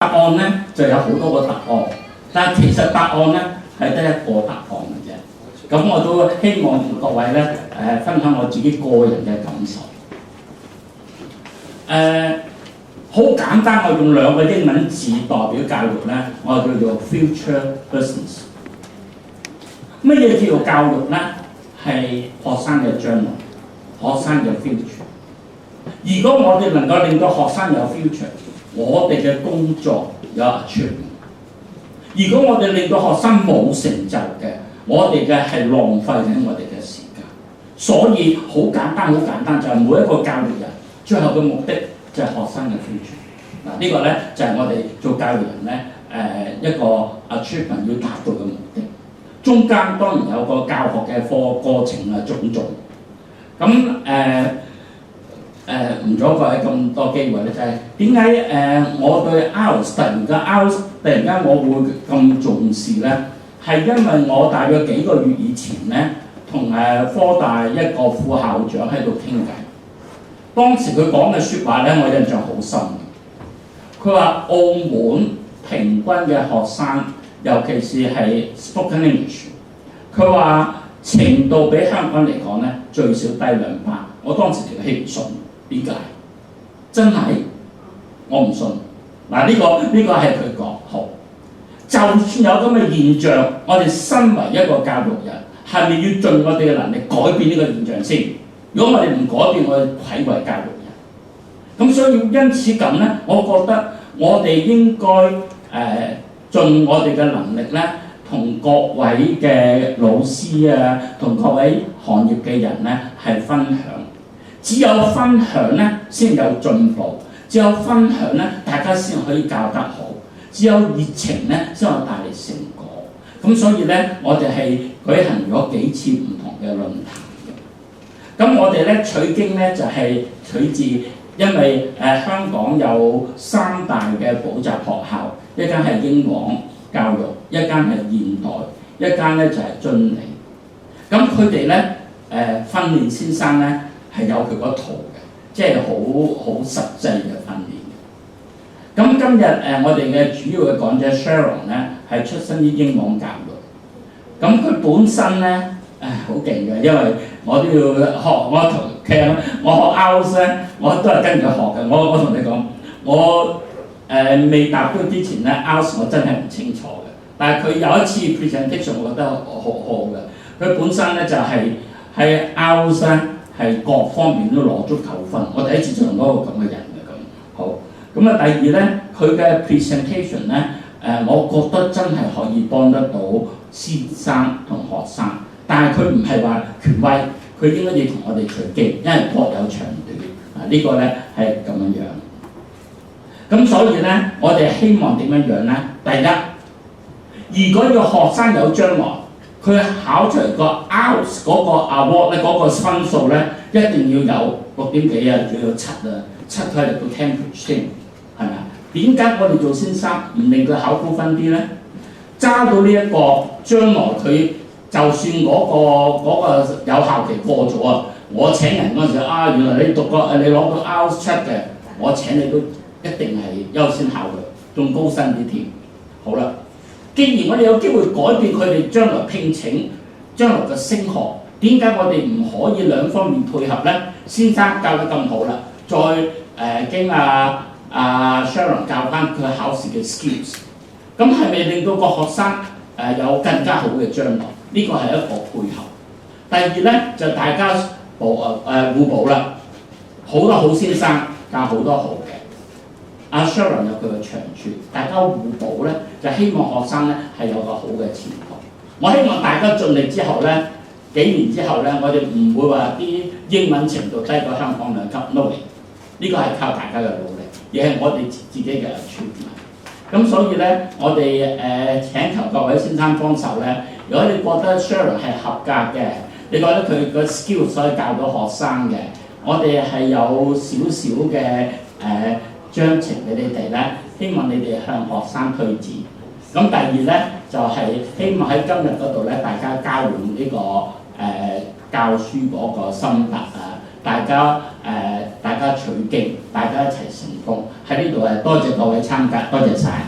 答案咧就有好多個答案，但係其實答案咧係得一個答案嘅啫。咁我都希望同各位咧分享我自己個人嘅感受。好簡單，我用兩個英文字代表教育咧，我叫做 future business。乜嘢叫做教育咧？係學生嘅將來，學生嘅 future。如果我哋能夠令到學生有 future， 我哋嘅工作有 achievement。如果我哋令到學生冇成就嘅，我哋嘅係浪費緊我哋嘅時間。所以好簡單，好簡單，就係每一個教育人最後嘅目的就係學生嘅 future。嗱，呢個咧就係我哋做教育人咧一個 achievement 要達到嘅目的。中間當然有個教學嘅過程啊，種種。咁唔阻各位咁多機會咧，就係點解我對 IELTS 突然間我會咁重視咧？係因為我大約幾個月以前咧，同科大一個副校長喺度傾偈。當時佢講嘅説話咧，我印象好深。佢話澳門平均嘅學生，尤其是係 spoken English， 佢話程度比香港嚟講咧最少低2班。我當時條氣唔順，點解？真係我唔信。嗱，呢個係佢講好。就算有咁嘅現象，我哋身為一個教育人，係咪要盡我哋嘅能力改變呢個現象先？如果我哋唔改變，我哋愧為教育人。咁所以因此咁咧，我覺得我哋應該盡我哋嘅能力咧，同各位嘅老師啊，同各位行業嘅人咧係分享。只有分享咧，先有進步；只有分享咧，大家先可以教得好；只有熱情咧，先可以帶嚟成果。咁所以咧，我哋係舉行咗幾次唔同嘅論壇嘅。咁我哋咧取經咧就係取自，因為香港有3大嘅補習學校，一間係英皇教育，一間係現代，一間咧就係津理。咁佢哋咧訓練先生咧係有佢嗰套嘅，即係好實際嘅訓練嘅。咁今日我哋嘅主要嘅講者 Sharon 咧係出身於英皇教育，咁佢本身咧好勁嘅，因為我都要學其實我學 IELTS 咧，我都係跟佢學嘅。我同你講，我未達標之前咧 IELTS 我真係唔清楚嘅，但係佢有一次 presentation 我覺得好好嘅。佢本身咧就係 IELTS 咧係各方面都攞足9分，我第一次做到一個咁嘅人嘅咁。好，咁啊第二咧，佢嘅 presentation 咧我覺得真係可以幫得到先生同學生，但係佢唔係話權威，佢應該要同我哋隨機，因為各有長短。呢個咧係咁樣樣。咁所以咧，我哋希望點樣樣咧？第一，如果要學生有將來，佢考出嚟個 IELTS 嗰個 award 咧，嗰個分數咧，一定要有6點幾啊，仲有7啊，7佢嚟到 Cambridge 先，係咪啊？點解我哋做先生唔令佢考高分啲咧？揸到呢一個，將來佢就算嗰個有效期過咗啊，我請人嗰陣時原來你攞到 IELTS 7嘅，我請你都一定係優先考慮，仲高薪啲添。好啦，既然我哋有機會改變佢哋將來聘請、將來嘅升學，點解我哋唔可以兩方面配合咧？先生教得咁好啦，再經Sharon 教翻佢考試嘅 skills， 咁係咪令到個學生有更加好嘅將來？呢個係一個配合。第二咧就大家互補啦，好多好先生教好多好嘅。Sharon 有佢嘅長處，大家互補咧，就希望學生咧係有個好嘅前途。我希望大家盡力之後咧，幾年之後咧，我哋唔會話啲英文程度低過香港2級 no way， 呢個係靠大家嘅努力，而係我哋自己嘅處理。咁所以咧，我哋請求各位先生幫手咧。如果你覺得 Sharon 係合格嘅，你覺得佢個 skills 可以教到學生嘅，我哋係有少少嘅章程俾你哋咧，希望你哋向學生推薦。咁第二咧就係希望喺今日嗰度咧，大家交換呢個教書嗰個心得啊，大家取經，大家一齊成功。喺呢度多謝各位參加，多謝晒。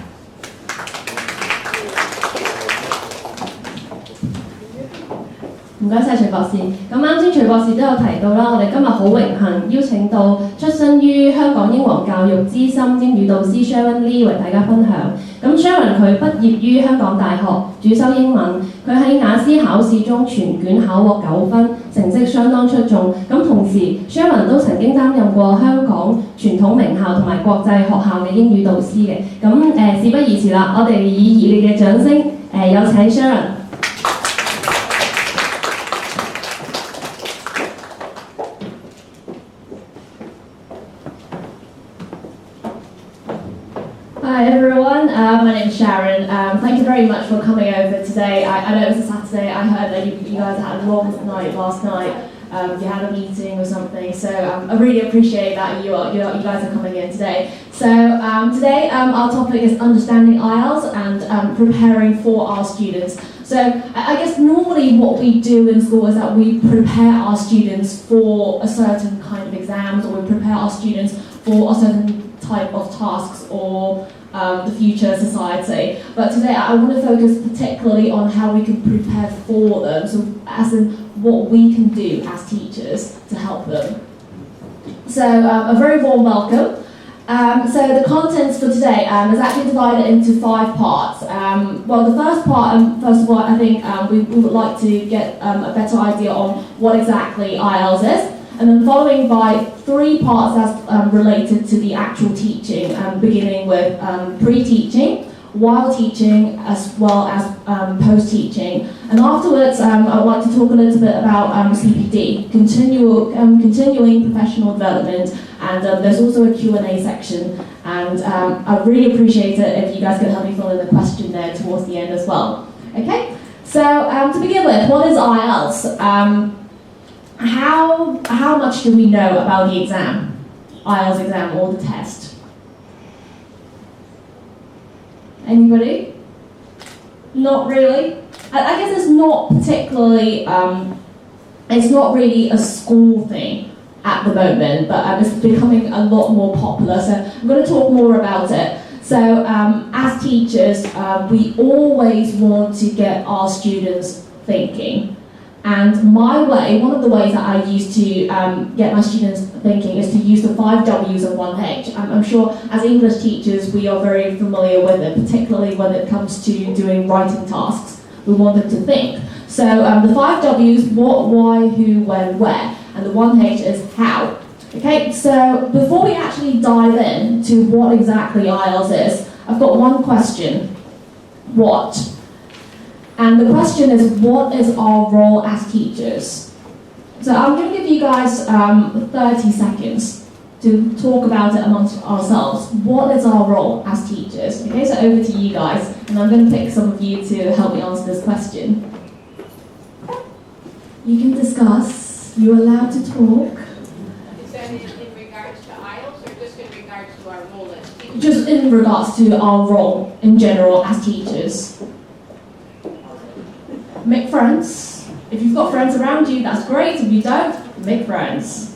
唔該晒徐博士。咁啱先徐博士都有提到啦，我哋今日好榮幸邀請到出身於香港英皇教育資深英語導師 Sharon Lee 為大家分享。咁 Sharon 佢畢業於香港大學，主修英文。佢喺雅思考試中全卷考獲9分，成績相當出眾。咁同時 Sharon 都曾經擔任過香港傳統名校同埋國際學校嘅英語導師嘅。咁事不宜遲啦，我哋以熱烈嘅掌聲有請 Sharon。Hi everyone, my name is Sharon. Thank you very much for coming over today. I know it was a Saturday. I heard that you guys had a long night last night. You had a meeting or something, so I really appreciate that you guys are coming in today. So today our topic is understanding IELTS and preparing for our students. So I guess normally what we do in school is that we prepare our students for a certain kind of exams, or we prepare our students for a certain type of tasks or the future society. But today I want to focus particularly on how we can prepare for them, so as in what we can do as teachers to help them. So a very warm welcome. So the contents for today is actually divided into 5 parts. Well, the first part, first of all, I think we would like to get a better idea on what exactly IELTS is, and then following by 3 parts that's related to the actual teaching, beginning with pre-teaching, while teaching, as well as post-teaching. And afterwards, I'd like to talk a little bit about CPD, continuing professional development, and there's also a Q&A section. And I'd really appreciate it if you guys could help me fill in the question there towards the end as well. Okay, so to begin with, what is IELTS? How much do we know about the exam, IELTS exam or the test? Anybody? Not really? I guess it's not particularly, it's not really a school thing at the moment, but it's becoming a lot more popular, so I'm going to talk more about it. So as teachers, we always want to get our students thinking. And my way, one of the ways that I use to get my students thinking is to use the 5 W's and 1 H. I'm sure as English teachers we are very familiar with it, particularly when it comes to doing writing tasks. We want them to think. So the 5 W's, what, why, who, when, where, and the 1 H is how. Okay, so before we actually dive in to what exactly IELTS is, I've got one question. What? And the question is, what is our role as teachers? So I'm going to give you guys 30 seconds to talk about it amongst ourselves. What is our role as teachers? Okay, so over to you guys, and I'm going to pick some of you to help me answer this question. You can discuss. You're allowed to talk. Is that in regards to IELTS or just in regards to our role as teachers? Just in regards to our role in general as teachers. Make friends. If you've got friends around you, that's great. If you don't, make friends.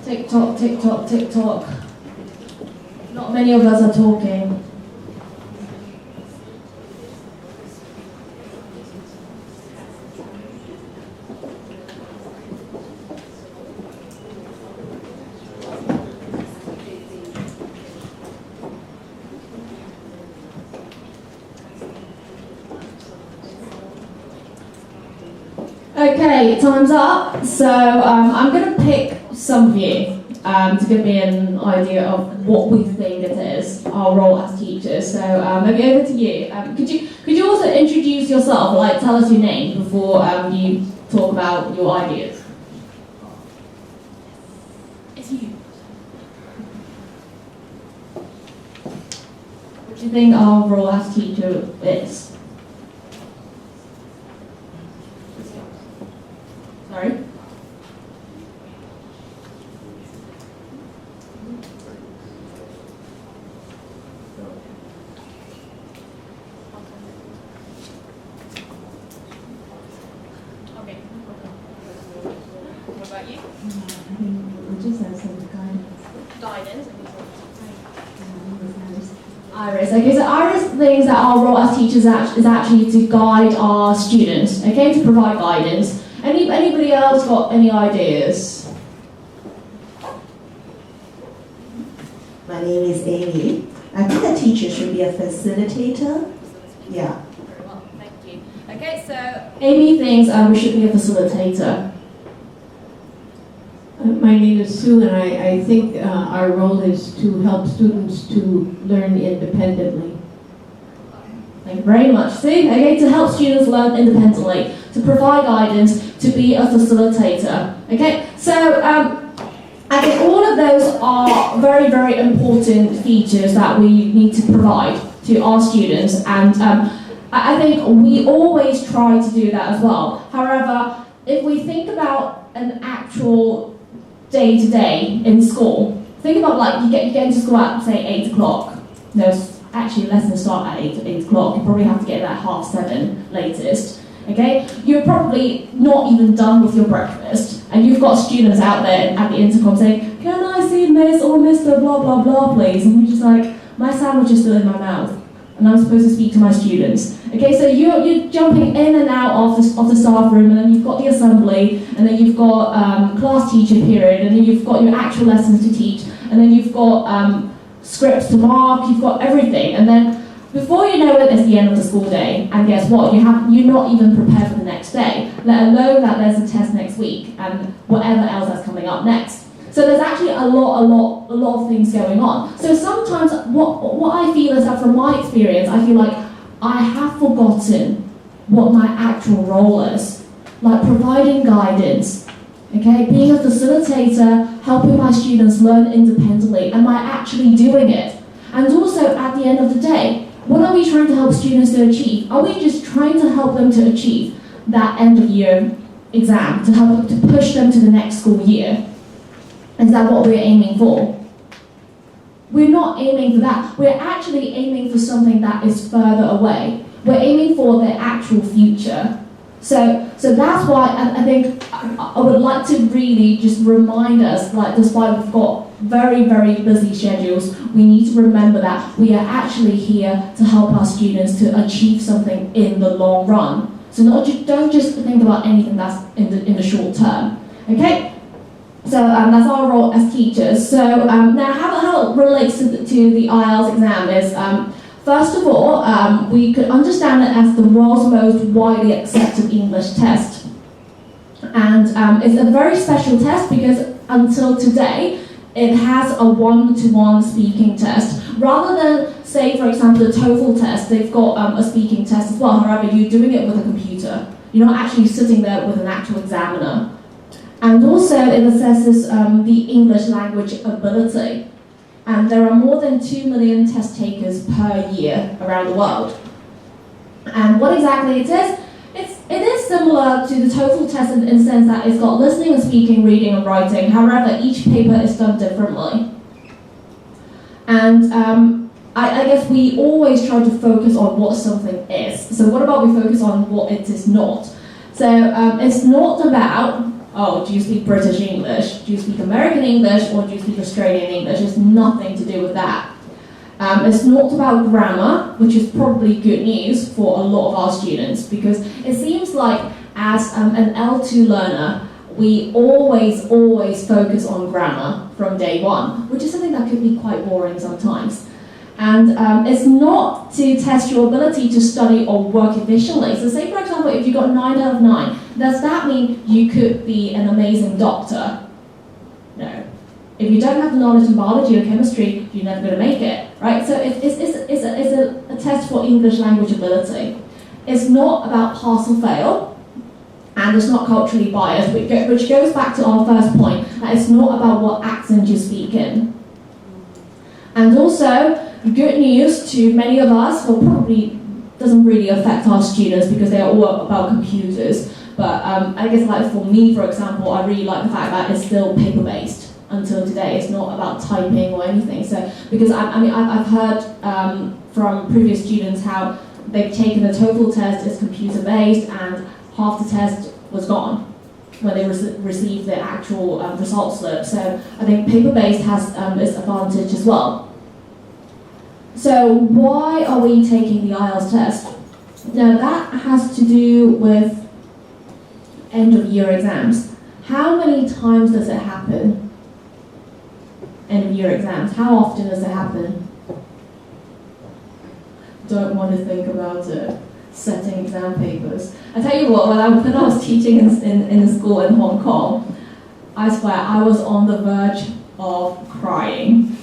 Tick tock, tick tock, tick tock. Not many of us are talking. Okay, time's up. So I'm going to pick some of you to give me an idea of what we think it is, our role as teachers. So maybe over to you. Could you also introduce yourself, like tell us your name before you talk about your ideas? It's you. What do you think our role as teacher is? Sorry? Iris. Okay, so Iris thinks that our role as teachers is actually to guide our students, okay, to provide guidance. Anybody else got any ideas? My name is Amy. I think a teacher should be a facilitator. Yeah. Very well, thank you. Okay, so Amy thinks we should be a facilitator. My name is Sue, and I think our role is to help students to learn independently. Thank you very much. See, okay, to help students learn independently, to provide guidance, to be a facilitator. Okay, so I think all of those are very, very important features that we need to provide to our students, and I think we always try to do that as well. However, if we think about an actual day-to-day in school, think about like you get into school at say 8 o'clock. No, actually lessons start at 8 o'clock. You probably have to get there at 7:30 latest. Okay, you're probably not even done with your breakfast, and you've got students out there at the intercom saying, "Can I see Miss or Mr. blah blah blah, please?" And you're just like, "My sandwich is still in my mouth, and I'm supposed to speak to my students." Okay, so you're jumping in and out of the staff room, and then you've got the assembly, and then you've got class teacher period, and then you've got your actual lessons to teach, and then you've got scripts to mark, you've got everything, and then before you know it, it's the end of the school day, and guess what? You're not even prepared for the next day, let alone that there's a test next week and whatever else that's coming up next. So there's actually a lot of things going on. So sometimes what I feel is that from my experience, I feel like I have forgotten what my actual role is, like providing guidance, okay, being a facilitator, helping my students learn independently. Am I actually doing it? And also at the end of the day, what are we trying to help students to achieve? Are we just trying to help them to achieve that end of year exam, to help them to push them to the next school year? Is that what we're aiming for? We're not aiming for that. We're actually aiming for something that is further away. We're aiming for their actual future. So that's why I think I would like to really just remind us, like despite we've got very, very busy schedules, we need to remember that we are actually here to help our students to achieve something in the long run. So don't just think about anything that's in the short term. Okay? So that's our role as teachers. So now how it relates to the IELTS exam is, first of all, we could understand it as the world's most widely accepted English test. And it's a very special test because until today, it has a one-to-one speaking test. Rather than, say, for example, the TOEFL test, they've got a speaking test as well. However, you're doing it with a computer. You're not actually sitting there with an actual examiner. And also, it assesses the English language ability. And there are more than 2 million test takers per year around the world. And what exactly it is? It is similar to the TOEFL test in the sense that it's got listening and speaking, reading and writing. However, each paper is done differently. And I guess we always try to focus on what something is. So what about we focus on what it is not? So it's not about, oh, do you speak British English? Do you speak American English? Or do you speak Australian English? It's nothing to do with that. It's not about grammar, which is probably good news for a lot of our students, because it seems like as an L2 learner, we always focus on grammar from day one, which is something that could be quite boring sometimes. And it's not to test your ability to study or work efficiently. So say, for example, if you got 9 out of 9, does that mean you could be an amazing doctor? No. If you don't have the knowledge in biology or chemistry, you're never going to make it, right? So it's a test for English language ability. It's not about pass or fail, and it's not culturally biased, which goes back to our first point, that it's not about what accent you speak in. And also, good news to many of us, well, probably doesn't really affect our students because they are all about computers. But I guess like for me, for example, I really like the fact that it's still paper-based until today. It's not about typing or anything. So because I've heard from previous students how they've taken the TOEFL test, it's computer-based, and half the test was gone when they received the actual result slip. So I think paper-based has its advantage as well. So why are we taking the IELTS test? Now that has to do with end of year exams. How many times does it happen? End of year exams. How often does it happen? Don't want to think about it. Setting exam papers. I tell you what, when I was teaching in a school in Hong Kong, I swear I was on the verge of crying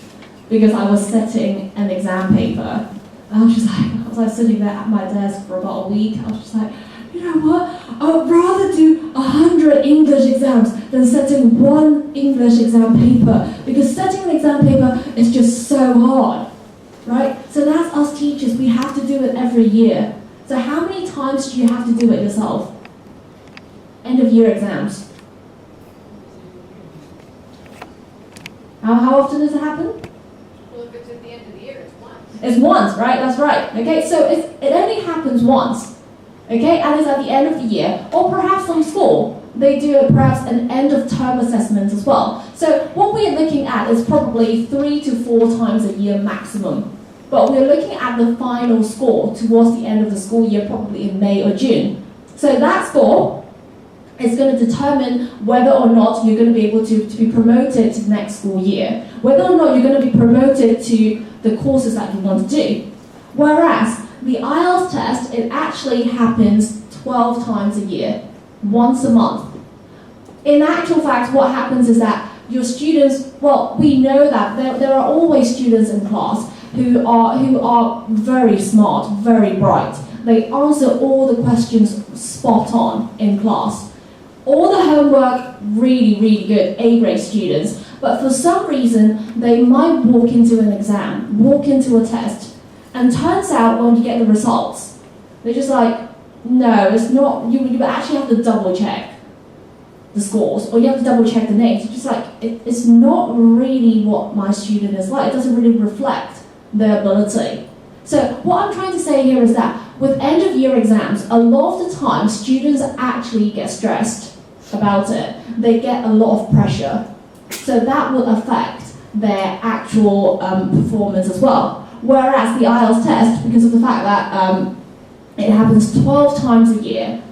because I was setting an exam paper. And I was like sitting there at my desk for about a week. I was just like, you know what? I would rather do 100 English exams than setting one English exam paper, because setting an exam paper is just so hard, right? So that's us teachers. We have to do it every year. So how many times do you have to do it yourself? End of year exams. How often does it happen? Well, if it's at the end of the year, it's once. It's once, right? That's right. Okay, so it only happens once. Okay, and it's at the end of the year, or perhaps some school, they do perhaps an end of term assessment as well. So what we're looking at is probably 3 to 4 times a year maximum. But we're looking at the final score towards the end of the school year, probably in May or June. So that score is going to determine whether or not you're going to be able to be promoted to the next school year, whether or not you're going to be promoted to the courses that you want to do. Whereas the IELTS test, it actually happens 12 times a year, once a month. In actual fact, what happens is that your students, well, we know that there are always students in class who are very smart, very bright. They answer all the questions spot on in class. All the homework, really, really good, A-grade students. But for some reason, they might walk into an exam, walk into a test, and turns out when you get the results, they're just like, no, it's not, you actually have to double check the scores, or you have to double check the names. It's just like, it's not really what my student is like. It doesn't really reflect their ability. So what I'm trying to say here is that with end of year exams, a lot of the time students actually get stressed about it. They get a lot of pressure. So that will affect their actual performance as well. Whereas the IELTS test, because of the fact that it happens 12 times a year,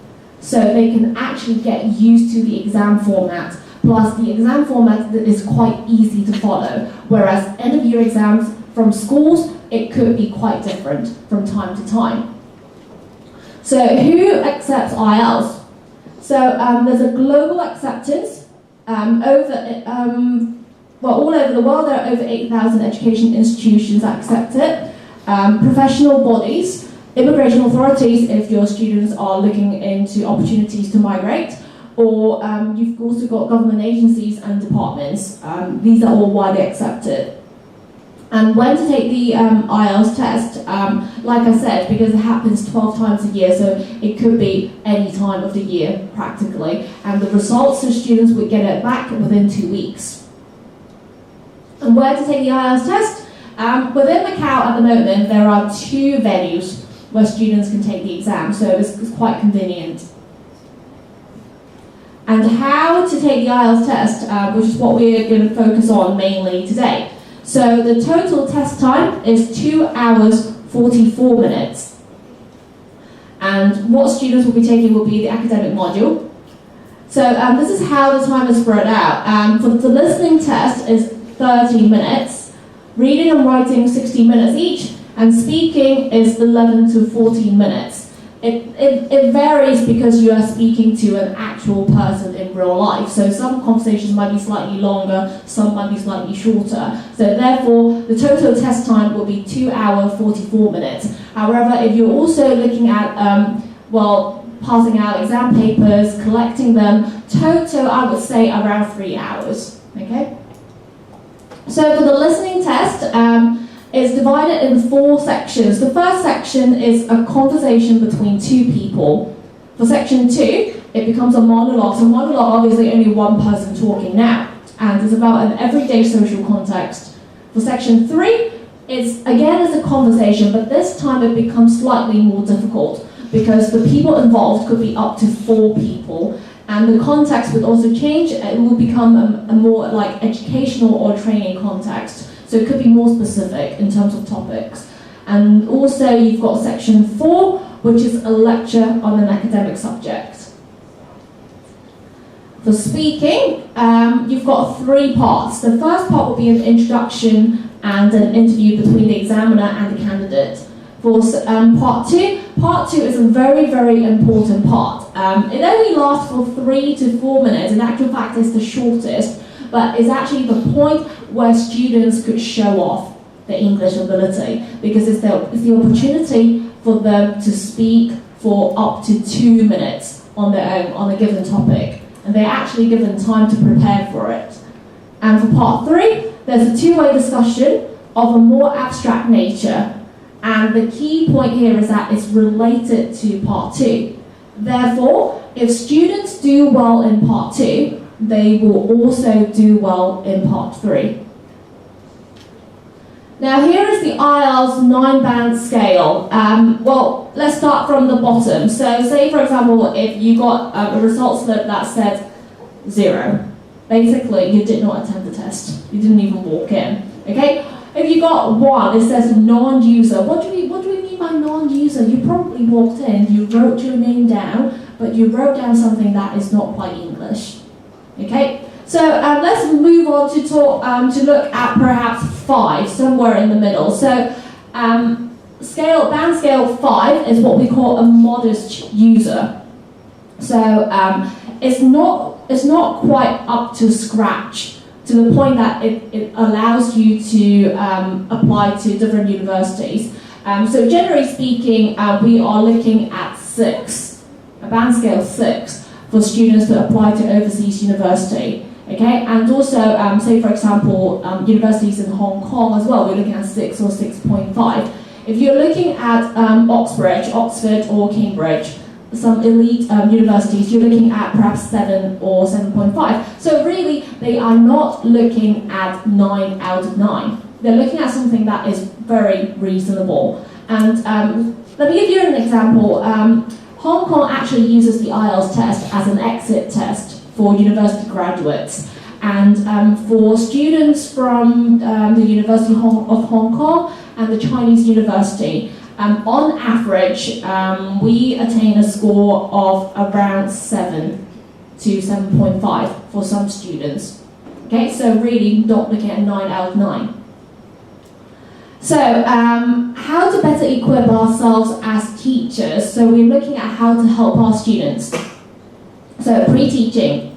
so they can actually get used to the exam format. Plus the exam format is quite easy to follow. Whereas end of year exams from schools, it could be quite different from time to time. So who accepts IELTS? So there's a global acceptance all over the world. There are over 8,000 education institutions that accept it. Professional bodies, immigration authorities if your students are looking into opportunities to migrate, or you've also got government agencies and departments. These are all widely accepted. And when to take the IELTS test, like I said, because it happens 12 times a year, so it could be any time of the year practically, and the results of students would get it back within 2 weeks. And where to take the IELTS test? Within Macau at the moment, there are 2 venues where students can take the exam, so it's quite convenient. And how to take the IELTS test, which is what we're going to focus on mainly today. So the total test time is 2 hours 44 minutes. And what students will be taking will be the academic module. So this is how the time is spread out. For the listening test is 30 minutes, reading and writing 60 minutes each, and speaking is 11 to 14 minutes. It varies because you are speaking to an actual person in real life. So some conversations might be slightly longer, some might be slightly shorter. So therefore, the total test time will be 2 hours 44 minutes. However, if you're also looking at, passing out exam papers, collecting them, total, I would say around 3 hours, okay? So for the listening test, it's divided in 4 sections. The first section is a conversation between 2 people. For section 2, it becomes a monologue. So monologue, obviously only one person talking now, and it's about an everyday social context. For section 3, it's a conversation, but this time it becomes slightly more difficult because the people involved could be up to 4 people. And the context would also change. It will become a more like educational or training context. So it could be more specific in terms of topics. And also you've got section 4, which is a lecture on an academic subject. For speaking, you've got 3 parts. The first part will be an introduction and an interview between the examiner and the candidate. For part 2 is a very, very important part. It only lasts for 3 to 4 minutes. In actual fact, it's the shortest, but it's actually the point where students could show off their English ability, because it's the opportunity for them to speak for up to 2 minutes on their own on a given topic, and they're actually given time to prepare for it. And for part 3, there's a 2-way discussion of a more abstract nature, and the key point here is that it's related to part 2. Therefore, if students do well in part 2, they will also do well in part 3. Now here is the IELTS 9-band scale. Well, let's start from the bottom. So say for example, if you got a results slip that said 0, basically you did not attend the test. You didn't even walk in. Okay? If you got 1, it says non-user. What do we mean by non-user? You probably walked in, you wrote your name down, but you wrote down something that is not quite English. Okay? So let's move on to talk to look at perhaps 5, somewhere in the middle. So band scale 5 is what we call a modest user. So it's not quite up to scratch, to the point that it allows you to apply to different universities. So generally speaking, we are looking at 6, a band scale 6, for students to apply to overseas university. Okay, and also, say for example, universities in Hong Kong as well, we're looking at 6 or 6.5. If you're looking at Oxford or Cambridge, some elite universities, you're looking at perhaps 7 or 7.5. So really, they are not looking at 9 out of 9. They're looking at something that is very reasonable. And let me give you an example. Hong Kong actually uses the IELTS test as an exit test for university graduates, and for students from the University of Hong Kong and the Chinese University, on average, we attain a score of around 7 to 7.5 for some students. Okay, so really not looking at 9 out of 9. So, how to better equip ourselves as teachers? So we're looking at how to help our students. So pre-teaching,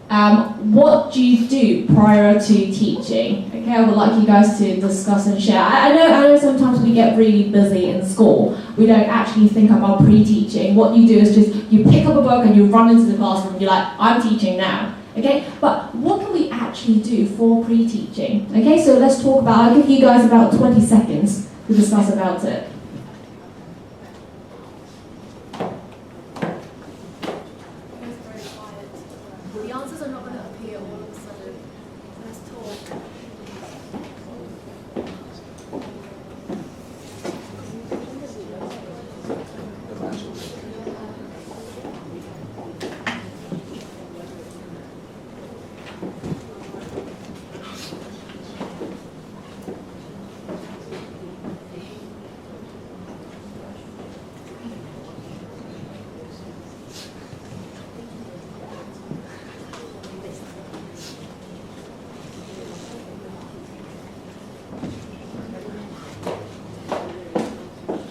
what do you do prior to teaching? Okay, I would like you guys to discuss and share. I know sometimes we get really busy in school. We don't actually think about pre-teaching. What you do is just, you pick up a book and you run into the classroom, you're like, I'm teaching now. Okay, but what can we actually do for pre-teaching? Okay, so let's talk about, I'll give you guys about 20 seconds to discuss about it. The answers are not going to appear all of a sudden. Let's talk.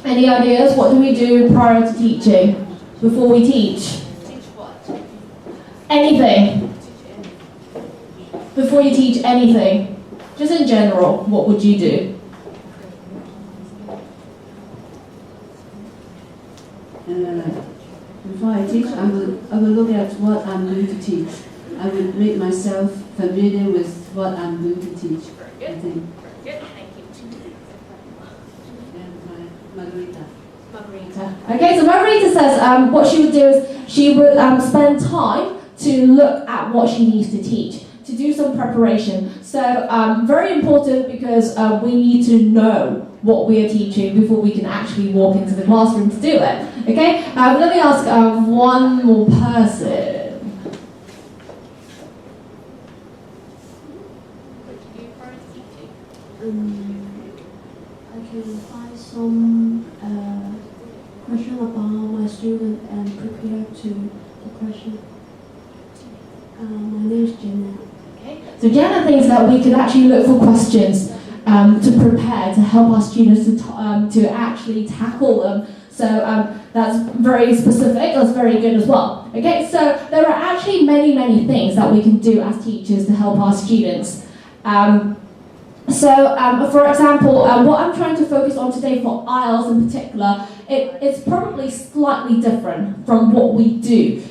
Any ideas? What do we do prior to teaching? Before we teach? Teach what? Anything. Before you teach anything. Just in general, what would you do? Before I teach, I will look at what I'm going to teach. I will make myself familiar with what I'm going to teach. I think. Good, thank you. And Margarita. Okay, so Margarita says what she would do is she would spend time to look at what she needs to teach, to do some preparation. So very important, because we need to know what we are teaching before we can actually walk into the classroom to do it. Okay, let me ask one more person. I can find some question about my student and prepare to the question. My name is Jenna. So Jenna thinks that we could actually look for questions to prepare to help our students to actually tackle them. So that's very specific, that's very good as well. Okay, so there are actually many things that we can do as teachers to help our students. For example, what I'm trying to focus on today for IELTS in particular, it's probably slightly different from what we do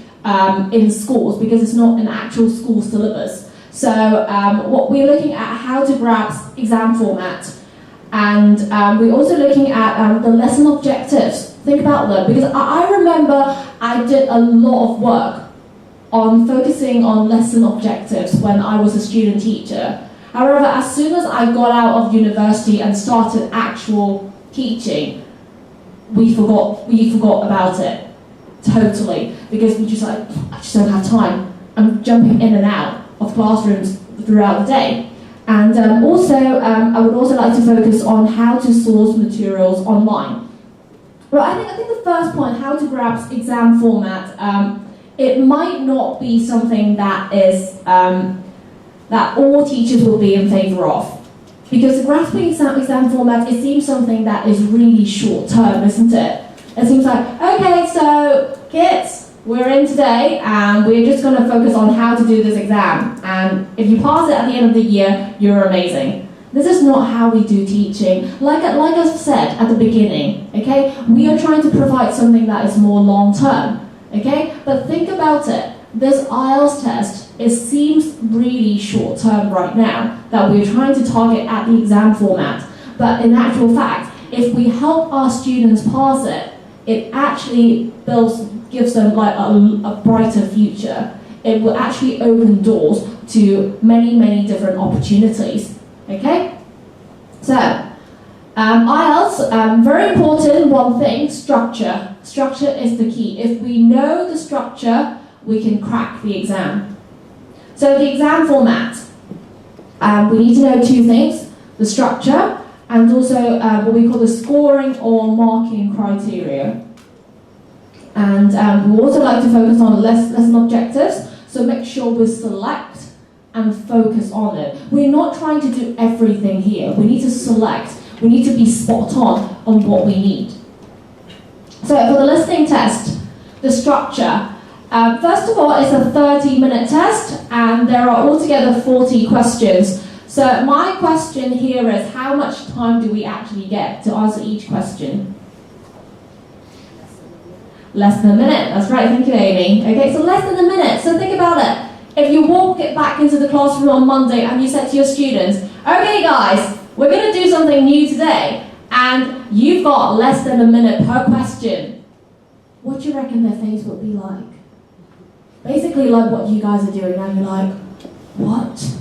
in schools because it's not an actual school syllabus. So what we're looking at how to grasp exam format, and we're also looking at the lesson objectives. Think about them, because I remember I did a lot of work on focusing on lesson objectives when I was a student teacher. However, as soon as I got out of university and started actual teaching, we forgot about it totally, because we just I just don't have time. I'm jumping in and out of classrooms throughout the day. And I would also like to focus on how to source materials online. Well, I think the first point, how to grasp exam format, it might not be something that is that all teachers will be in favour of. Because grasping exam format, it seems something that is really short term, isn't it? It seems like, okay, so kids, we're in today and we're just going to focus on how to do this exam. And if you pass it at the end of the year, you're amazing. This is not how we do teaching. Like I said at the beginning, okay, we are trying to provide something that is more long term, okay? But think about it. This IELTS test, it seems really short term right now that we're trying to target at the exam format. But in actual fact, if we help our students pass it, it actually gives them like a brighter future. It will actually open doors to many different opportunities. Okay? So, IELTS, very important one thing, structure. Structure is the key. If we know the structure, we can crack the exam. So the exam format, we need to know two things, the structure and also what we call the scoring or marking criteria. And we also like to focus on lesson objectives, so make sure we select and focus on it. We're not trying to do everything here. We need to select, we need to be spot on what we need. So for the listening test, the structure, first of all, it's a 30-minute test and there are altogether 40 questions. So my question here is, how much time do we actually get to answer each question? Less than a minute, that's right, thank you Amy. Okay, so less than a minute, so think about it. If you walk it back into the classroom on Monday and you said to your students, okay guys, we're going to do something new today, and you've got less than a minute per question, what do you reckon their face would be like? Basically like what you guys are doing now, you're like, what?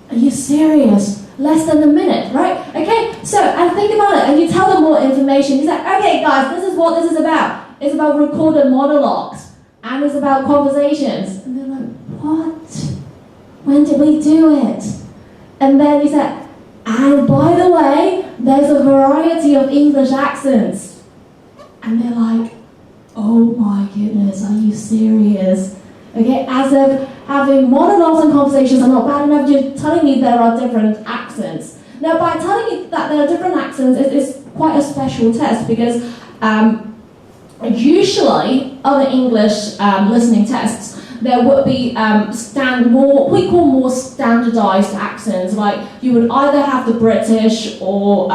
Are you serious? Less than a minute, right? Okay, so, and think about it, and you tell them more information. You say, okay guys, this is what this is about. It's about recorded monologues, and it's about conversations. And they're like, what? When did we do it? And then you say, and by the way, there's a variety of English accents. And they're like, oh my goodness, are you serious? Okay, as if having monologues and conversations are not bad enough, you're telling me there are different accents. Now, by telling you that there are different accents, it's quite a special test because usually other English listening tests, there would be what we call more standardized accents, like you would either have the British or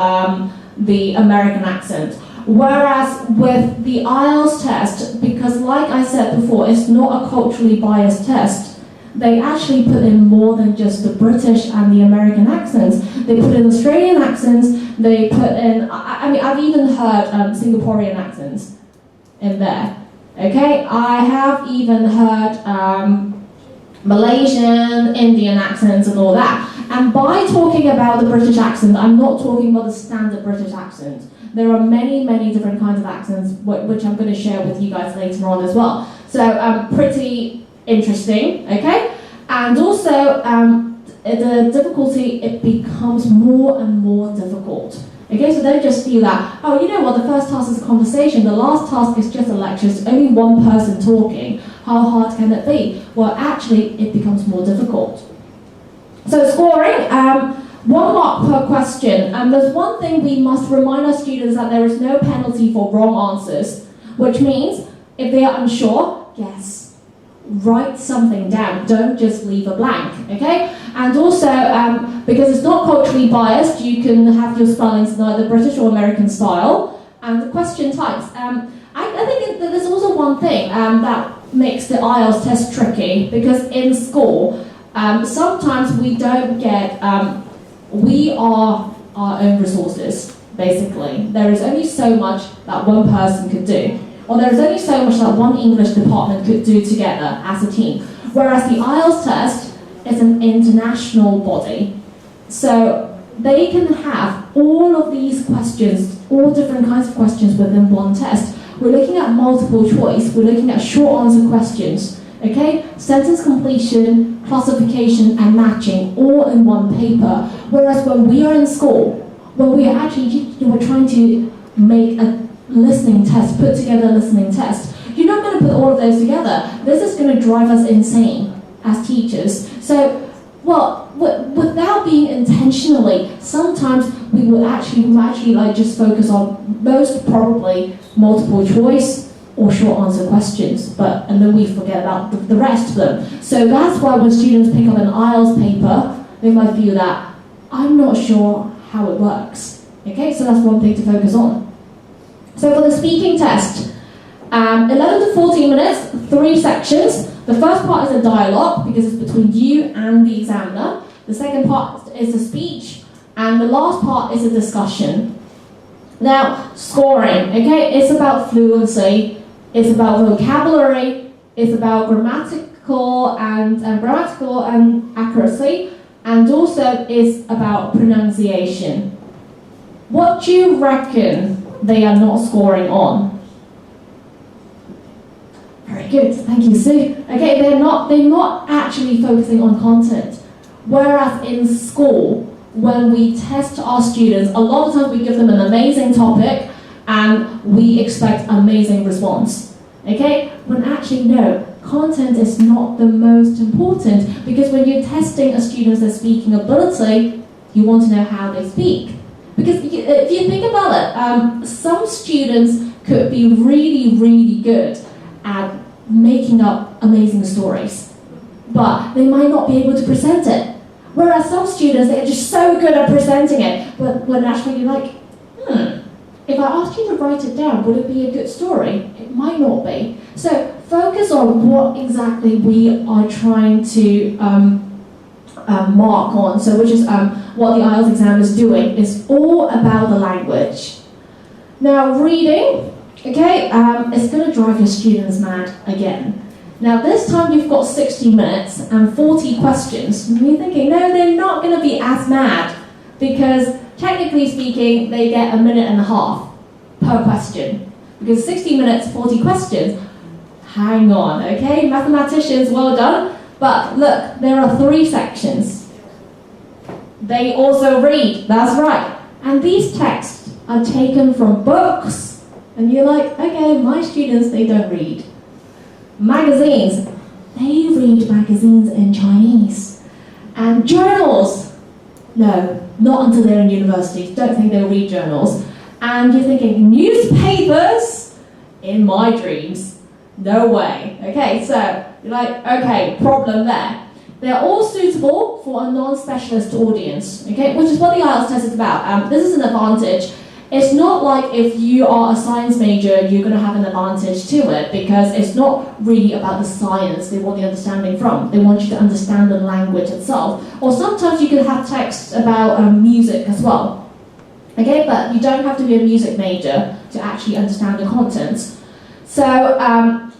the American accent. Whereas with the IELTS test, because like I said before, it's not a culturally biased test, they actually put in more than just the British and the American accents. They put in Australian accents, they put in, I mean, I've even heard Singaporean accents in there. Okay, I have even heard Malaysian, Indian accents and all that. And by talking about the British accent, I'm not talking about the standard British accent. There are many different kinds of accents, which I'm going to share with you guys later on as well. So pretty interesting, okay? And also, the difficulty, it becomes more and more difficult. Okay, so don't just feel that, oh, you know what, the first task is a conversation, the last task is just a lecture, it's only one person talking. How hard can it be? Well, actually, it becomes more difficult. So scoring, 1 mark per question. And there's one thing we must remind our students that there is no penalty for wrong answers, which means if they are unsure, yes, write something down. Don't just leave a blank, okay? And also, because it's not culturally biased, you can have your spellings in either British or American style. And the question types. I think that there's also one thing that makes the IELTS test tricky, because in school, sometimes we don't get, we are our own resources, basically. There is only so much that one person could do, or there is only so much that one English department could do together as a team. Whereas the IELTS test is an international body. So they can have all of these questions, all different kinds of questions within one test. We're looking at multiple choice, we're looking at short answer questions, okay? Sentence completion, classification and matching all in one paper. Whereas when we are in school, when we are actually we're trying to make a listening test, put together a listening test, you're not going to put all of those together. This is going to drive us insane as teachers. So, well, without being intentionally, sometimes we will actually like just focus on most probably multiple choice or short answer questions, and then we forget about the rest of them. So that's why when students pick up an IELTS paper, they might feel that I'm not sure how it works. Okay, so that's one thing to focus on. So for the speaking test, 11 to 14 minutes, 3 sections. The first part is a dialogue, because it's between you and the examiner. The second part is a speech, and the last part is a discussion. Now, scoring, okay, it's about fluency, it's about vocabulary, it's about grammatical and accuracy, and also it's about pronunciation. What do you reckon they are not scoring on? Very good, thank you, Sue. Okay, they're not actually focusing on content. Whereas in school, when we test our students, a lot of times we give them an amazing topic and we expect amazing response. Okay? When actually no, content is not the most important, because when you're testing a student's speaking ability, you want to know how they speak. Because if you think about it, some students could be really, really good at making up amazing stories, but they might not be able to present it. Whereas some students, they are just so good at presenting it, but when actually you're like, if I asked you to write it down, would it be a good story? It might not be. So focus on what exactly we are trying to mark on. So which is what the IELTS exam is doing. It's all about the language. Now reading, okay, it's going to drive your students mad again. Now this time you've got 60 minutes and 40 questions. And you're thinking, no, they're not going to be as mad, because technically speaking, they get 1.5 minutes per question. Because 60 minutes, 40 questions, hang on, okay? Mathematicians, well done. But look, there are 3 sections. They also read, that's right. And these texts are taken from books. And you're like, okay, my students, they don't read. Magazines, they read magazines in Chinese. And journals, no, not until they're in university. Don't think they'll read journals. And you're thinking, newspapers? In my dreams. No way. Okay, so you're like, okay, problem there. They're all suitable for a non-specialist audience, okay, which is what the IELTS test is about. This is an advantage. It's not like if you are a science major, you're going to have an advantage to it, because it's not really about the science they want the understanding from. They want you to understand the language itself. Or sometimes you can have texts about music as well. Okay, but you don't have to be a music major to actually understand the content. So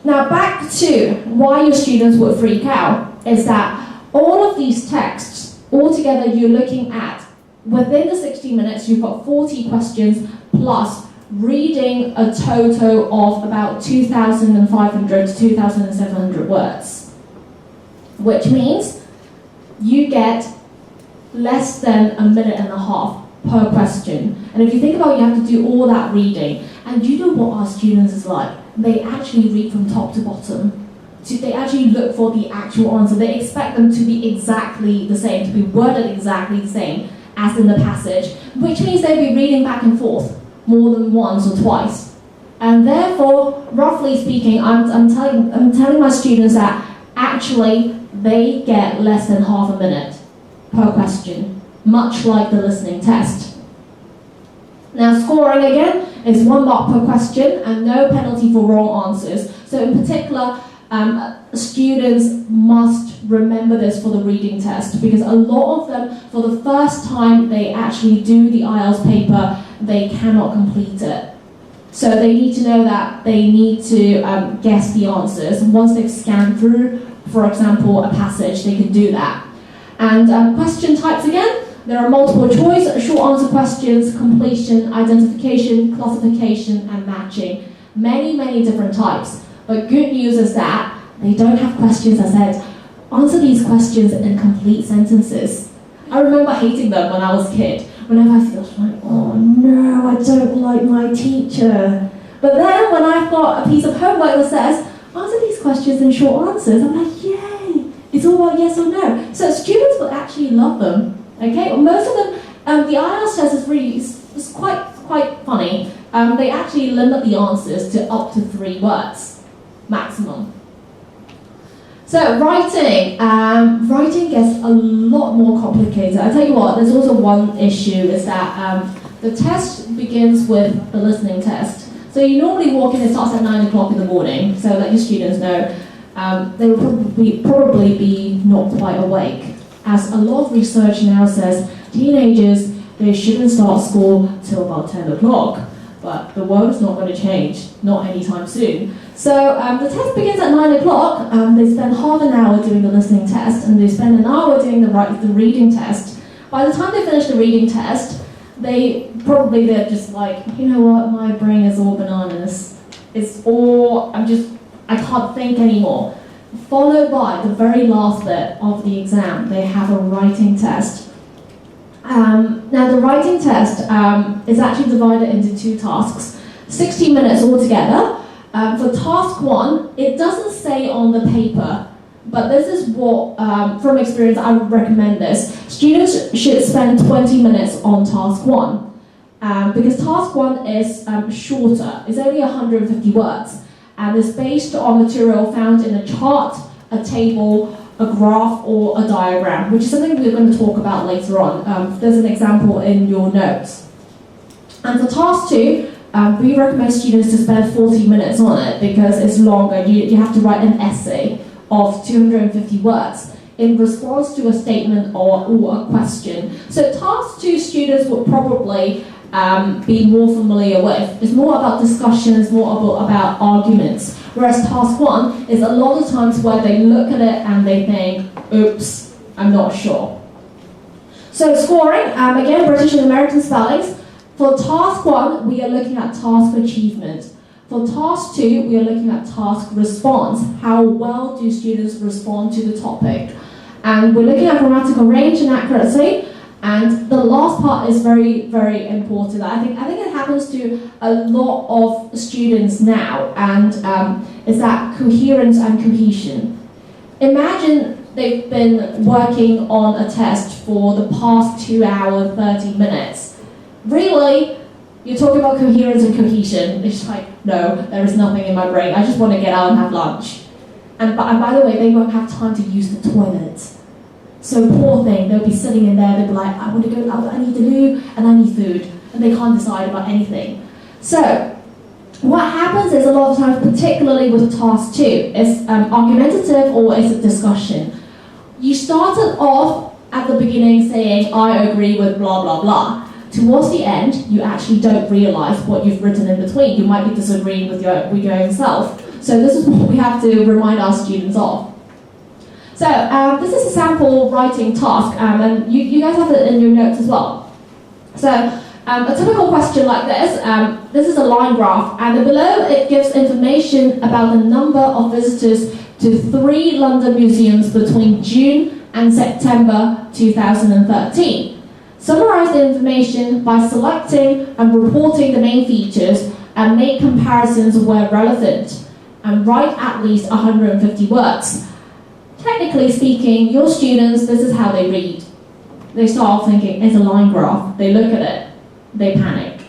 now back to why your students would freak out, is that all of these texts, altogether you're looking at, within the 60 minutes, you've got 40 questions plus reading a total of about 2,500 to 2,700 words, which means you get less than 1.5 minutes per question. And if you think about it, you have to do all that reading. And you know what our students is like? They actually read from top to bottom. So they actually look for the actual answer. They expect them to be exactly the same, to be worded exactly the same as in the passage, which means they'll be reading back and forth more than once or twice. And therefore, roughly speaking, I'm telling my students that actually they get less than half a minute per question, much like the listening test. Now, scoring again is 1 mark per question and no penalty for wrong answers. So in particular, students must remember this for the reading test, because a lot of them, for the first time they actually do the IELTS paper, they cannot complete it. So they need to know that they need to guess the answers. And once they've scanned through, for example, a passage, they can do that. And question types again, there are multiple choice, short answer questions, completion, identification, classification, and matching. Many different types. But good news is that they don't have questions that said, answer these questions in complete sentences. I remember hating them when I was a kid. Whenever I see those, I'm like, oh no, I don't like my teacher. But then when I've got a piece of homework that says, answer these questions in short answers, I'm like, yay, it's all about yes or no. So students will actually love them. Okay, well, most of them, the IELTS test is really, it's quite funny. They actually limit the answers to up to 3 words. Maximum. So writing gets a lot more complicated. I tell you what, there's also one issue is that the test begins with the listening test. So you normally walk in, it starts at 9 o'clock in the morning, so that your students know they will probably be not quite awake. As a lot of research now says, teenagers, they shouldn't start school till about 10 o'clock. But the world is not going to change, not anytime soon. So the test begins at 9 o'clock. They spend half an hour doing the listening test, and they spend an hour doing the reading test. By the time they finish the reading test, they're just like, you know what, my brain is all bananas. I can't think anymore. Followed by the very last bit of the exam, they have a writing test. Now the writing test is actually divided into 2 tasks, 60 minutes altogether. For task 1, it doesn't say on the paper, but this is what, from experience, I would recommend this. Students should spend 20 minutes on task 1, because task 1 is shorter. It's only 150 words, and it's based on material found in a chart, a table, a graph, or a diagram, which is something we're going to talk about later on. There's an example in your notes. And for task 2, we recommend students to spend 40 minutes on it because it's longer. You have to write an essay of 250 words in response to a statement or a question. So task 2 students would probably be more familiar with. It's more about discussions, more about arguments. Whereas task 1 is a lot of times where they look at it and they think, oops, I'm not sure. So scoring, again, British and American spellings. For task 1, we are looking at task achievement. For task 2, we are looking at task response. How well do students respond to the topic? And we're looking at grammatical range and accuracy. And the last part is very, very important. I think it happens to a lot of students now, and is that coherence and cohesion. Imagine they've been working on a test for the past 2 hours, 30 minutes. Really, you're talking about coherence and cohesion. It's like, no, there is nothing in my brain. I just want to get out and have lunch. And by the way, they won't have time to use the toilet. So poor thing, they'll be sitting in there, they'll be like, I want to go out, I need to loo, and I need food. And they can't decide about anything. So, what happens is a lot of times, particularly with task 2, it's argumentative or it's a discussion. You started off at the beginning saying, I agree with blah, blah, blah. Towards the end, you actually don't realise what you've written in between. You might be disagreeing with your own self. So this is what we have to remind our students of. So this is a sample writing task, and you guys have it in your notes as well. So a typical question like this is a line graph, and below it gives information about the number of visitors to 3 London museums between June and September 2013. Summarize the information by selecting and reporting the main features and make comparisons where relevant, and write at least 150 words. Technically speaking, your students, this is how they read. They start off thinking, it's a line graph. They look at it, they panic.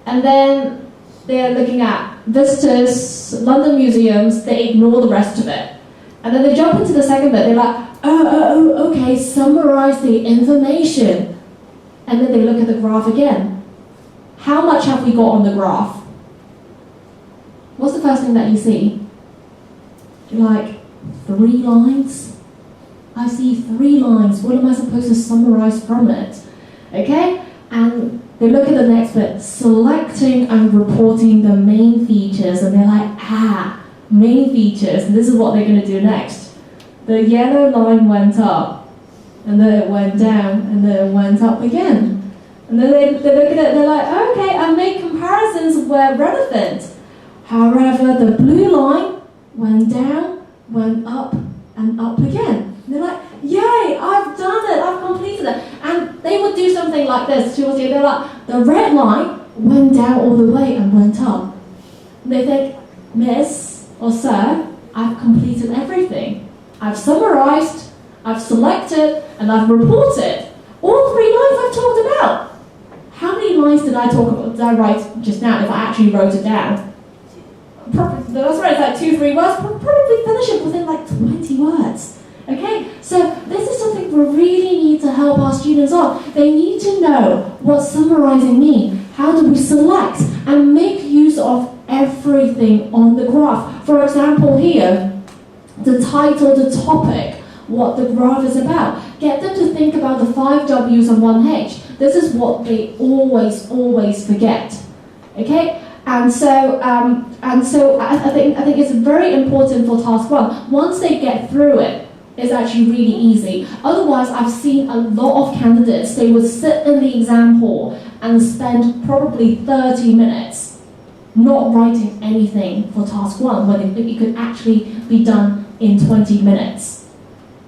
And then they're looking at visitors, London museums, they ignore the rest of it. And then they jump into the second bit, they're like, okay, summarize the information. And then they look at the graph again. How much have we got on the graph? What's the first thing that you see? You're like, 3 lines? I see 3 lines. What am I supposed to summarize from it? Okay? And they look at the next bit, selecting and reporting the main features, and they're like, main features, and this is what they're going to do next. The yellow line went up, and then it went down, and then it went up again. And then they look at it, they're like, okay, and make comparisons where relevant. However, the blue line went down, went up, and up again. And they're like, yay, I've done it, I've completed it. And they would do something like this. They're like, the red line went down all the way and went up. And they think, Miss or Sir, I've completed everything. I've summarized, I've selected, and I've reported. All 3 lines I've talked about. How many lines did I write just now if I actually wrote it down? Probably, that's right, it's like 2-3 words. Probably finish it within like 20 words. Okay, so this is something we really need to help our students on. They need to know what summarizing means. How do we select and make use of everything on the graph? For example here, the title, the topic, what the graph is about. Get them to think about the 5 W's and 1 H. This is what they always forget. Okay? And so I think it's very important for task 1. Once they get through it, it's actually really easy. Otherwise, I've seen a lot of candidates, they would sit in the exam hall and spend probably 30 minutes not writing anything for task 1, when it could actually be done in 20 minutes.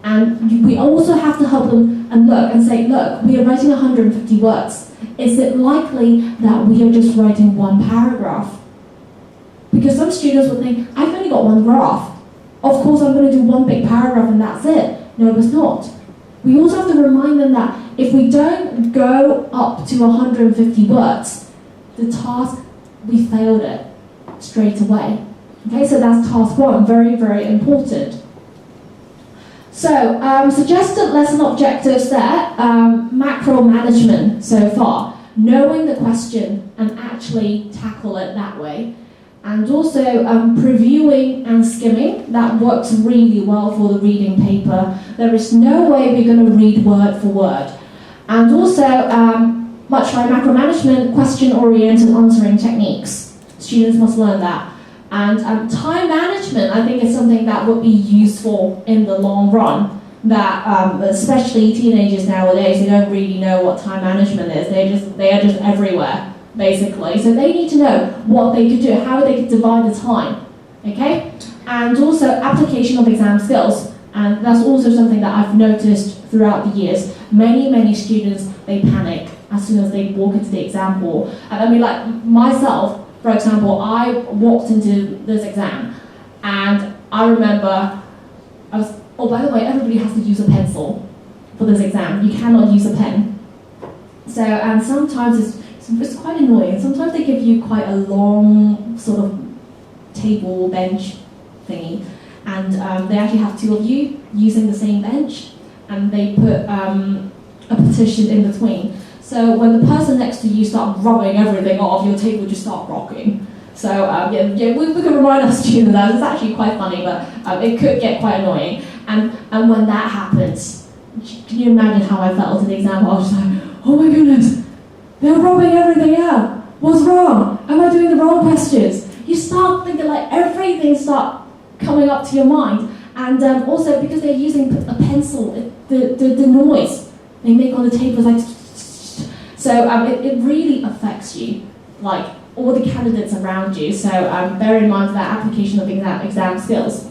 And we also have to help them and look and say, look, we are writing 150 words. Is it likely that we are just writing 1 paragraph? Because some students would think, I've only got 1 graph. Of course, I'm going to do 1 big paragraph and that's it. No, it's not. We also have to remind them that if we don't go up to 150 words, the task, we failed it straight away. Okay, so that's task 1, very, very important. So, suggested lesson objectives there, macro management so far, knowing the question and actually tackle it that way. And also previewing and skimming, that works really well for the reading paper. There is no way we're going to read word for word. And also, much like macro management, question-oriented answering techniques. Students must learn that. And time management, I think, is something that would be useful in the long run. That especially teenagers nowadays, they don't really know what time management is. They are just everywhere, basically. So they need to know what they could do, how they could divide the time. Okay? And also application of exam skills. And that's also something that I've noticed throughout the years. Many students, they panic as soon as they walk into the exam hall. And I mean, like myself, for example, I walked into this exam and I remember oh, by the way, everybody has to use a pencil for this exam. You cannot use a pen. So, and sometimes it's quite annoying. Sometimes they give you quite a long sort of table, bench thingy, and they actually have 2 of you using the same bench, and they put a partition in between. So when the person next to you starts rubbing everything off, your table just start rocking. So we can remind our students that it's actually quite funny, but it could get quite annoying. And when that happens, can you imagine how I felt in the exam? I was just like, oh my goodness, they're rubbing everything out. What's wrong? Am I doing the wrong questions? You start thinking like everything start coming up to your mind. And also because they're using a pencil, the noise they make on the table is like, so it really affects you, like all the candidates around you. So bear in mind that application of exam skills.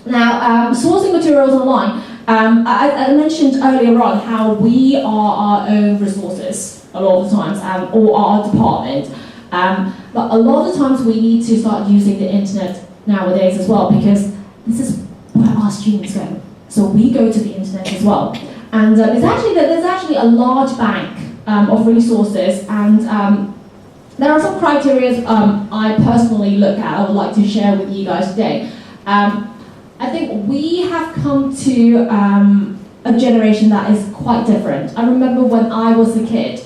Now, sourcing materials online. I mentioned earlier on how we are our own resources a lot of the times, or our department. But a lot of the times we need to start using the internet nowadays as well, because this is where our students go. So we go to the internet as well. And there's actually a large bank of resources, and there are some criteria I personally look at, I would like to share with you guys today. I think we have come to a generation that is quite different. I remember when I was a kid,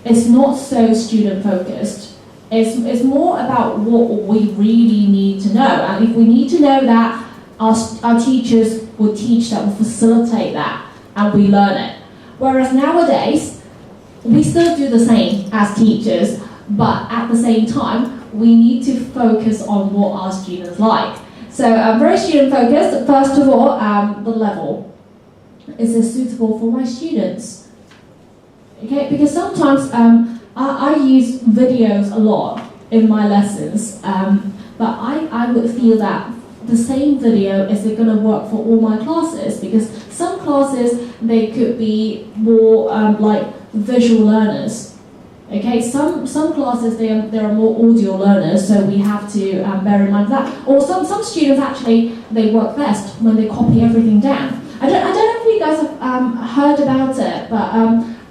it's not so student focused. It's more about what we really need to know. And if we need to know that, our teachers will teach that, will facilitate that, and we learn it. Whereas nowadays, we still do the same as teachers, but at the same time, we need to focus on what our students like. So very student focused. First of all, the level. Is this suitable for my students? Okay, because sometimes I use videos a lot in my lessons, but I would feel that the same video isn't going to work for all my classes, because some classes, they could be more like visual learners. Okay, some classes there are more audio learners, so we have to bear in mind that. Or some students actually, they work best when they copy everything down. I don't know if you guys have heard about it, but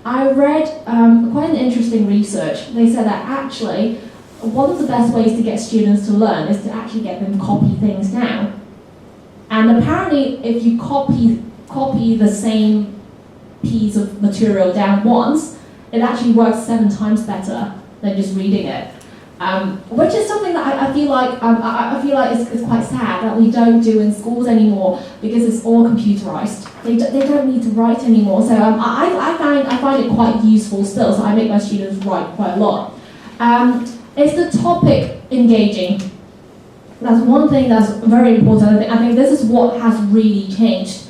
I read quite an interesting research. They said that actually one of the best ways to get students to learn is to actually get them to copy things down. And apparently, if you copy the same piece of material down once, it actually works 7 times better than just reading it. Which is something that I feel like it's quite sad that we don't do in schools anymore, because it's all computerized. They don't need to write anymore. So I find it quite useful still. So I make my students write quite a lot. Is the topic engaging? That's one thing that's very important. I think this is what has really changed.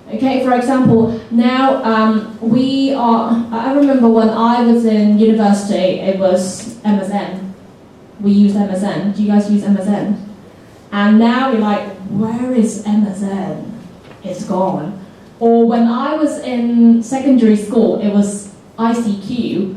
Okay, for example, now I remember when I was in university, it was MSN. We used MSN. Do you guys use MSN? And now you're like, where is MSN? It's gone. Or when I was in secondary school, it was ICQ.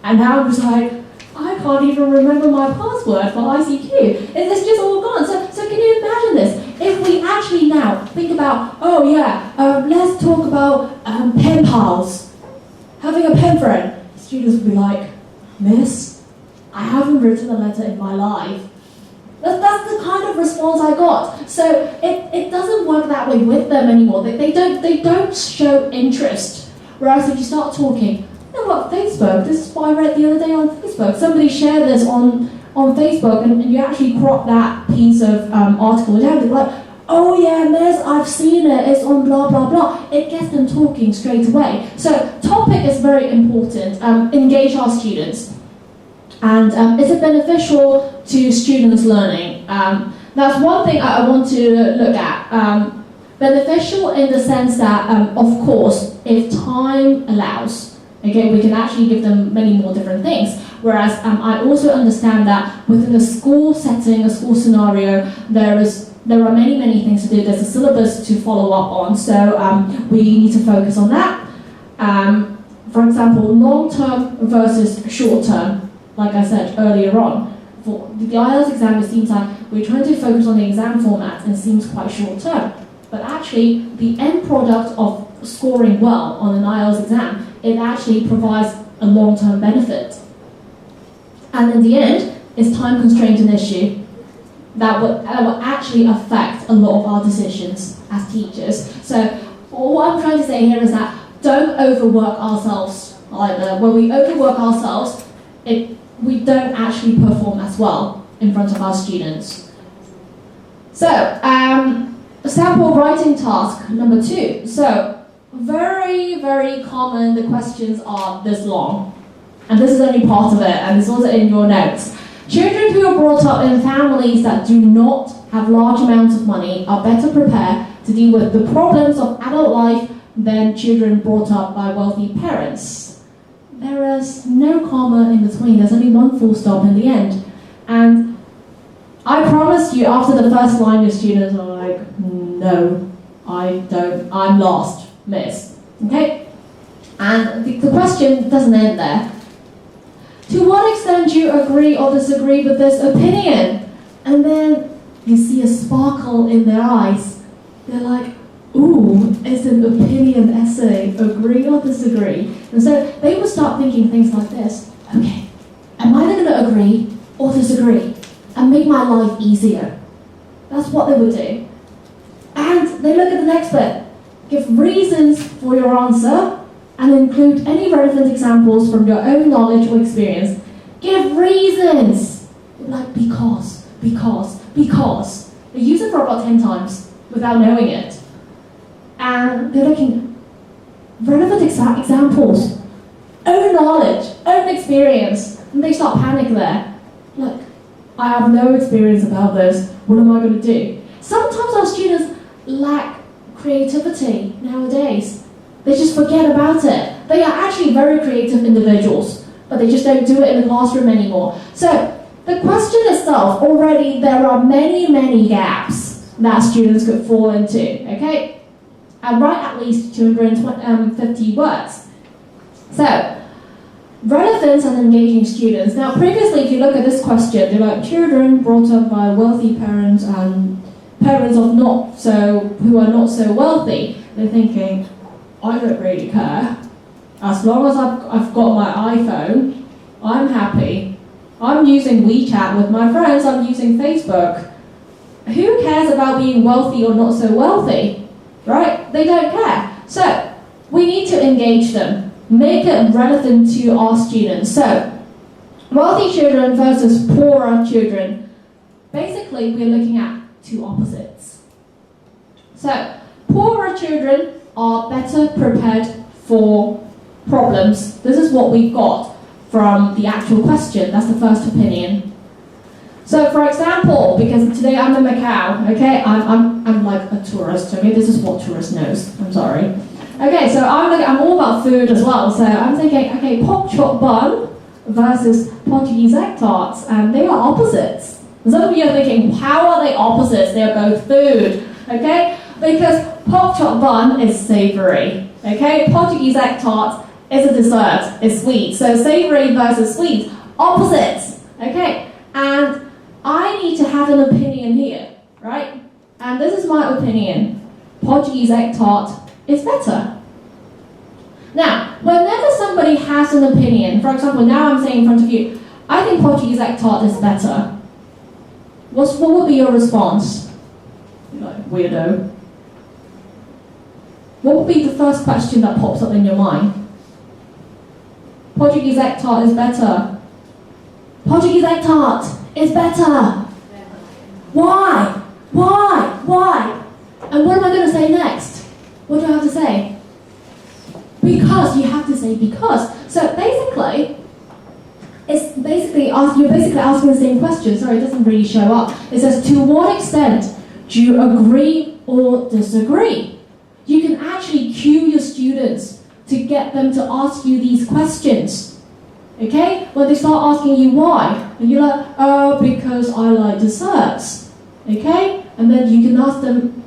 And now I'm just like, I can't even remember my password for ICQ. It's just all gone. So can you imagine this? If we actually now think about, let's talk about pen pals, having a pen friend, students would be like, Miss, I haven't written a letter in my life. That's the kind of response I got. So it doesn't work that way with them anymore. They don't show interest. Whereas if you start talking, you know what, Facebook, this is what I read the other day on Facebook. Somebody shared this on Facebook, and you actually crop that piece of article down. They're like, oh yeah, Miss, I've seen it, it's on blah blah blah. It gets them talking straight away. So topic is very important. Engage our students. And is it beneficial to students' learning? That's one thing I want to look at. Beneficial in the sense that, of course, if time allows, okay, we can actually give them many more different things. Whereas I also understand that within a school setting, a school scenario, there are many things to do. There's a syllabus to follow up on, so we need to focus on that. For example, long-term versus short-term. Like I said earlier on, for the IELTS exam, it seems like we're trying to focus on the exam format and it seems quite short-term. But actually, the end product of scoring well on an IELTS exam, it actually provides a long-term benefit. And in the end, is time constraint an issue that will actually affect a lot of our decisions as teachers. So what I'm trying to say here is that don't overwork ourselves either. When we overwork ourselves, we don't actually perform as well in front of our students. So, sample writing task number 2. So, very common, the questions are this long. And this is only part of it, and it's also in your notes. Children who are brought up in families that do not have large amounts of money are better prepared to deal with the problems of adult life than children brought up by wealthy parents. There is no comma in between, there's only one full stop in the end. And I promise you, after the first line, your students are like, no, I'm lost, miss. Okay? And the question doesn't end there. To what extent do you agree or disagree with this opinion? And then you see a sparkle in their eyes. They're like, ooh, it's an opinion essay, agree or disagree? And so they will start thinking things like this. Okay, am I going to agree or disagree and make my life easier? That's what they would do. And they look at the next bit. Give reasons for your answer and include any relevant examples from your own knowledge or experience. Give reasons! Like because. They use it for about 10 times without knowing it. And they're looking relevant examples, own knowledge, own experience, and they start panicking there. Like, I have no experience about this, what am I going to do? Sometimes our students lack creativity nowadays. They just forget about it. They are actually very creative individuals, but they just don't do it in the classroom anymore. So, the question itself, already there are many gaps that students could fall into, okay? And write at least 250 words. So, relevant and engaging students. Now, previously, if you look at this question, they're like children brought up by wealthy parents and parents of who are not so wealthy. They're thinking, I don't really care. As long as I've got my iPhone, I'm happy. I'm using WeChat with my friends, I'm using Facebook. Who cares about being wealthy or not so wealthy? Right? They don't care. So, we need to engage them. Make it relevant to our students. So, wealthy children versus poorer children. Basically, we're looking at two opposites. So, poorer children are better prepared for problems. This is what we've got from the actual question. That's the first opinion. So, for example, because today I'm in Macau, okay, I'm like a tourist, okay, this is what tourist knows, I'm sorry. Okay, so I'm all about food as well, so I'm thinking, okay, pork chop bun versus Portuguese egg tarts, and they are opposites. Some of you are thinking, how are they opposites? They are both food, okay? Because pork chop bun is savoury, okay? Portuguese egg tart is a dessert, it's sweet. So savoury versus sweet, opposites, okay? And I need to have an opinion here, right? And this is my opinion. Portuguese egg tart is better. Now, whenever somebody has an opinion, for example, now I'm saying in front of you, I think Portuguese egg tart is better. What would be your response? You're like, weirdo. What would be the first question that pops up in your mind? Portuguese egg tart is better. Portuguese egg tart is better. Why? And what am I going to say next? What do I have to say? Because. You have to say because. So basically, you're basically asking the same question. Sorry, it doesn't really show up. It says, to what extent do you agree or disagree? You can actually cue your students to get them to ask you these questions. Okay? When they start asking you why, and you're like, oh, because I like desserts. Okay? And then you can ask them,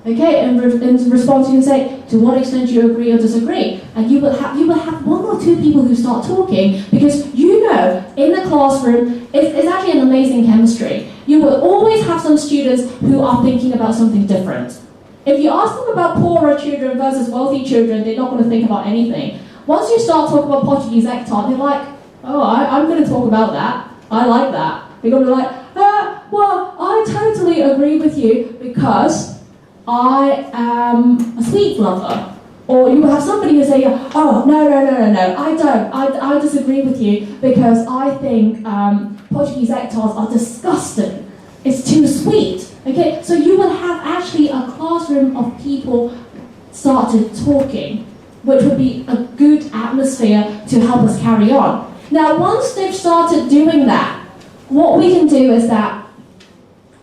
okay, and in response you can say, to what extent do you agree or disagree? And you will have one or two people who start talking, because you know, in the classroom, it's actually an amazing chemistry. You will always have some students who are thinking about something different. If you ask them about poorer children versus wealthy children, they're not going to think about anything. Once you start talking about Portuguese egg tart, they're like, oh, I'm going to talk about that. I like that. They're going to be like, well, I totally agree with you because I am a sweet lover. Or you will have somebody who say, oh, no, I don't. I disagree with you because I think Portuguese egg tarts are disgusting. It's too sweet. Okay, so you will have actually a classroom of people started talking, which would be a good atmosphere to help us carry on. Now, once they've started doing that, what we can do is that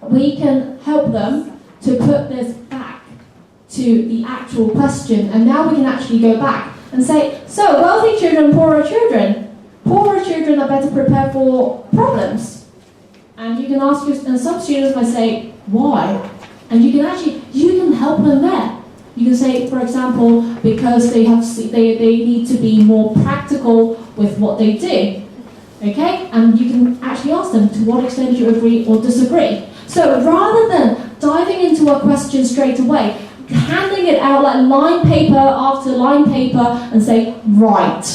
we can help them to put this back to the actual question, and now we can actually go back and say, so wealthy children, poorer children are better prepared for problems. And you can ask, and some students might say, why? And you can help them there. You can say, for example, because they need to be more practical with what they do. Okay? And you can actually ask them to what extent you agree or disagree. So rather than diving into a question straight away, handing it out like line paper after line paper and say, right.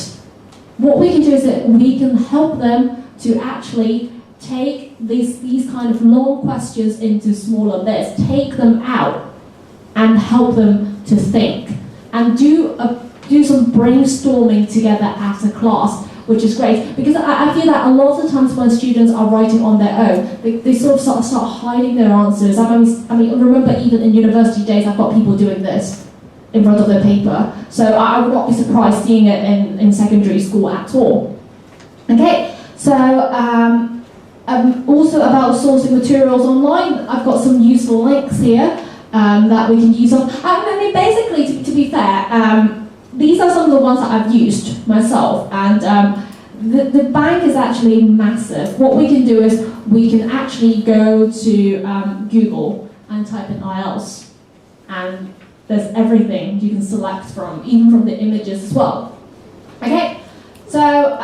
What we can do is that we can help them to actually take these kind of long questions into smaller bits, take them out and help them to think and do some brainstorming together as a class, which is great, because I feel that a lot of times when students are writing on their own, they sort of start hiding their answers. I mean, remember even in university days, I've got people doing this in front of their paper, so I would not be surprised seeing it in secondary school at all. Okay, so also about sourcing materials online, I've got some useful links here that we can use. I mean, basically, to be fair, these are some of the ones that I've used myself, and the bank is actually massive. What we can do is we can actually go to Google and type in IELTS, and there's everything you can select from, even from the images as well. Okay, so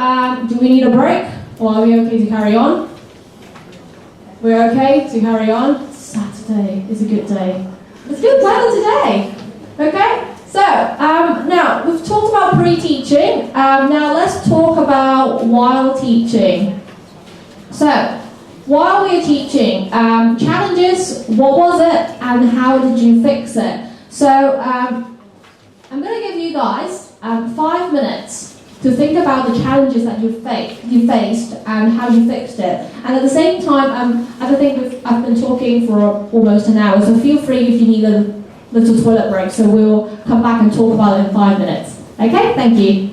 do we need a break, or are we okay to carry on? We're okay to carry on? Saturday is a good day. It's good weather today. Okay? So, now, we've talked about pre-teaching. Now, let's talk about while teaching. So, while we are teaching, challenges, what was it, and how did you fix it? So, I'm going to give you guys 5 minutes to think about the challenges that you faced and how you fixed it. And at the same time, I think I've been talking for almost an hour, so feel free if you need a little toilet break, so we'll come back and talk about it in 5 minutes. Okay, thank you.